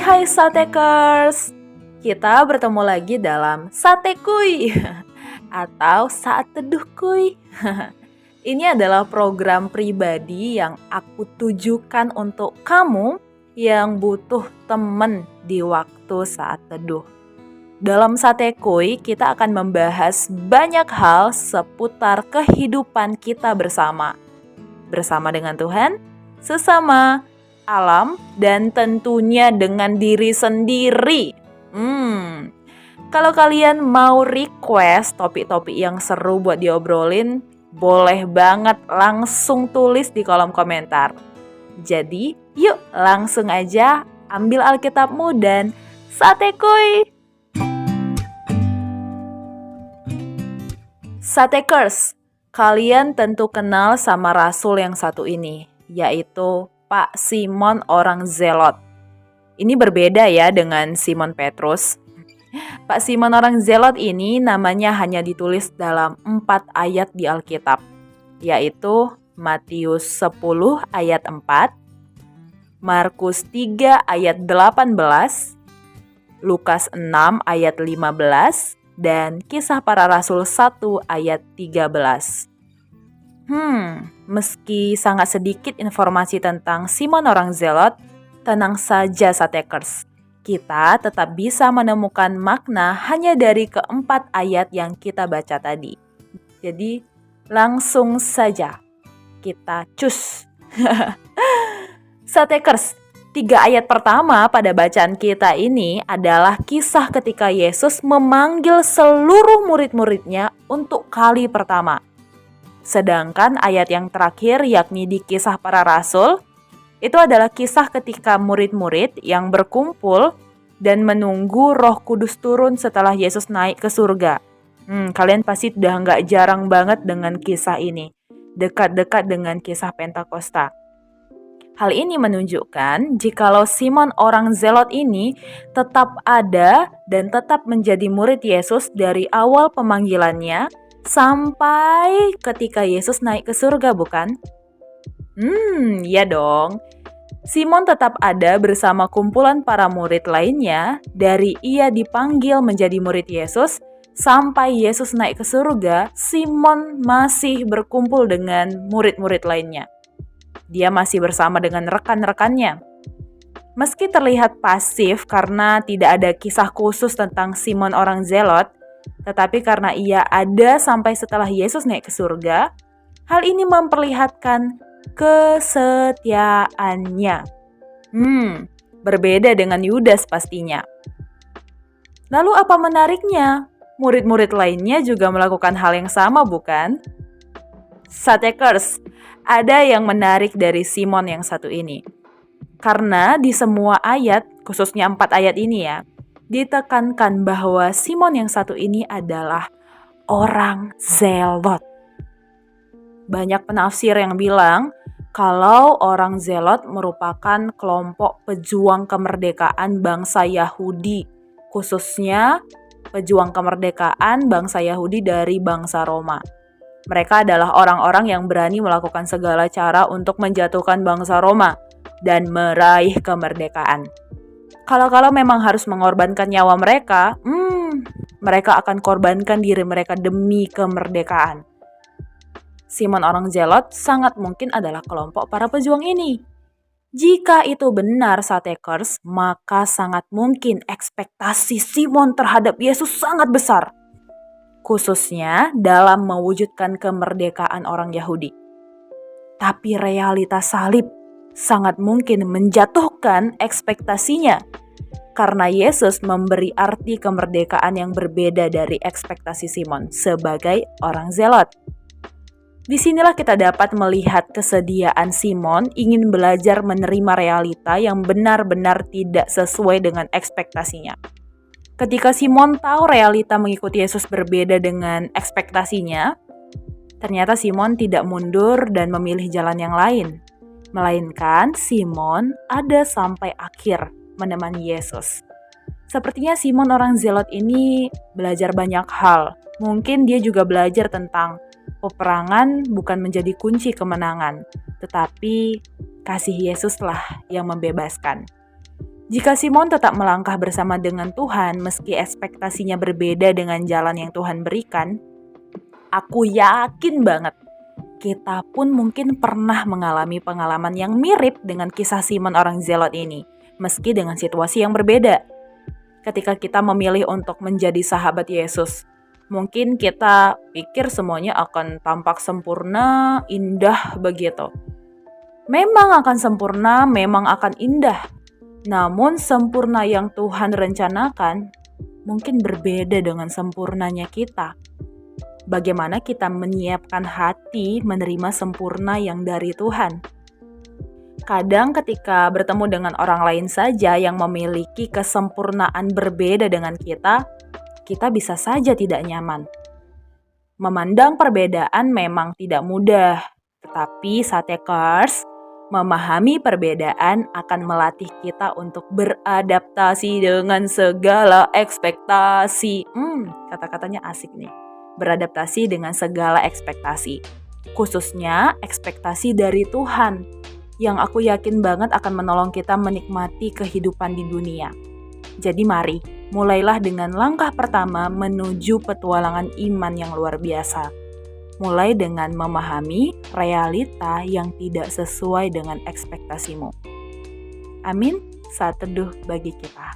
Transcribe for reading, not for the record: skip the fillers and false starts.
Hai Satekers, kita bertemu lagi dalam Sate Kuy atau Saat Teduh Kuy. Ini adalah program pribadi yang aku tujukan untuk kamu yang butuh temen di waktu saat teduh. Dalam Sate Kuy, kita akan membahas banyak hal seputar kehidupan kita bersama dengan Tuhan, sesama, alam, dan tentunya dengan diri sendiri. Kalau kalian mau request topik-topik yang seru buat diobrolin, boleh banget langsung tulis di kolom komentar. Jadi, yuk langsung aja ambil Alkitabmu dan Sate Kuy. Satekers, kalian tentu kenal sama rasul yang satu ini, yaitu Pak Simon orang Zelot. Ini berbeda ya dengan Simon Petrus. Pak Simon orang Zelot ini namanya hanya ditulis dalam 4 ayat di Alkitab, yaitu Matius 10 ayat 4, Markus 3 ayat 18, Lukas 6 ayat 15, dan Kisah Para Rasul 1 ayat 13. Meski sangat sedikit informasi tentang Simon orang Zelot, tenang saja Satekers. Kita tetap bisa menemukan makna hanya dari keempat ayat yang kita baca tadi. Jadi, langsung saja kita cus. Satekers, 3 ayat pertama pada bacaan kita ini adalah kisah ketika Yesus memanggil seluruh murid-muridnya untuk kali pertama. Sedangkan ayat yang terakhir yakni di Kisah Para Rasul, itu adalah kisah ketika murid-murid yang berkumpul dan menunggu Roh Kudus turun setelah Yesus naik ke surga. Kalian pasti udah nggak jarang banget dengan kisah ini, dekat-dekat dengan kisah Pentakosta. Hal ini menunjukkan jikalau Simon orang Zelot ini tetap ada dan tetap menjadi murid Yesus dari awal pemanggilannya sampai ketika Yesus naik ke surga, bukan? Ya dong. Simon tetap ada bersama kumpulan para murid lainnya dari ia dipanggil menjadi murid Yesus sampai Yesus naik ke surga. Simon masih berkumpul dengan murid-murid lainnya. Dia masih bersama dengan rekan-rekannya. Meski terlihat pasif karena tidak ada kisah khusus tentang Simon orang Zelot, tetapi karena ia ada sampai setelah Yesus naik ke surga, hal ini memperlihatkan kesetiaannya. Berbeda dengan Yudas pastinya. Lalu apa menariknya? Murid-murid lainnya juga melakukan hal yang sama, bukan? Satekers, ada yang menarik dari Simon yang satu ini. Karena di semua ayat, khususnya 4 ayat ini ya, ditekankan bahwa Simon yang satu ini adalah orang Zelot. Banyak penafsir yang bilang kalau orang Zelot merupakan kelompok pejuang kemerdekaan bangsa Yahudi, khususnya pejuang kemerdekaan bangsa Yahudi dari bangsa Roma. Mereka adalah orang-orang yang berani melakukan segala cara untuk menjatuhkan bangsa Roma dan meraih kemerdekaan. Kalau memang harus mengorbankan nyawa mereka, mereka akan korbankan diri mereka demi kemerdekaan. Simon orang Zelot sangat mungkin adalah kelompok para pejuang ini. Jika itu benar Satekers, maka sangat mungkin ekspektasi Simon terhadap Yesus sangat besar. Khususnya dalam mewujudkan kemerdekaan orang Yahudi. Tapi realitas salib sangat mungkin menjatuhkan ekspektasinya. Karena Yesus memberi arti kemerdekaan yang berbeda dari ekspektasi Simon sebagai orang Zelot. Disinilah kita dapat melihat kesediaan Simon ingin belajar menerima realita yang benar-benar tidak sesuai dengan ekspektasinya. Ketika Simon tahu realita mengikuti Yesus berbeda dengan ekspektasinya, ternyata Simon tidak mundur dan memilih jalan yang lain. Melainkan Simon ada sampai akhir menemani Yesus. Sepertinya Simon orang Zelot ini belajar banyak hal. Mungkin dia juga belajar tentang peperangan bukan menjadi kunci kemenangan, tetapi kasih Yesuslah yang membebaskan. Jika Simon tetap melangkah bersama dengan Tuhan meski ekspektasinya berbeda dengan jalan yang Tuhan berikan, aku yakin banget kita pun mungkin pernah mengalami pengalaman yang mirip dengan kisah Simon orang Zelot ini, meski dengan situasi yang berbeda. Ketika kita memilih untuk menjadi sahabat Yesus, mungkin kita pikir semuanya akan tampak sempurna, indah begitu. Memang akan sempurna, memang akan indah. Namun sempurna yang Tuhan rencanakan mungkin berbeda dengan sempurnanya kita. Bagaimana kita menyiapkan hati menerima sempurna yang dari Tuhan? Kadang ketika bertemu dengan orang lain saja yang memiliki kesempurnaan berbeda dengan kita bisa saja tidak nyaman. Memandang perbedaan memang tidak mudah, tetapi Satekers, memahami perbedaan akan melatih kita untuk beradaptasi dengan segala ekspektasi. Kata-katanya asik nih. Beradaptasi dengan segala ekspektasi. Khususnya ekspektasi dari Tuhan, yang aku yakin banget akan menolong kita menikmati kehidupan di dunia. Jadi mari, mulailah dengan langkah pertama menuju petualangan iman yang luar biasa. Mulai dengan memahami realita yang tidak sesuai dengan ekspektasimu. Amin. Saat teduh bagi kita.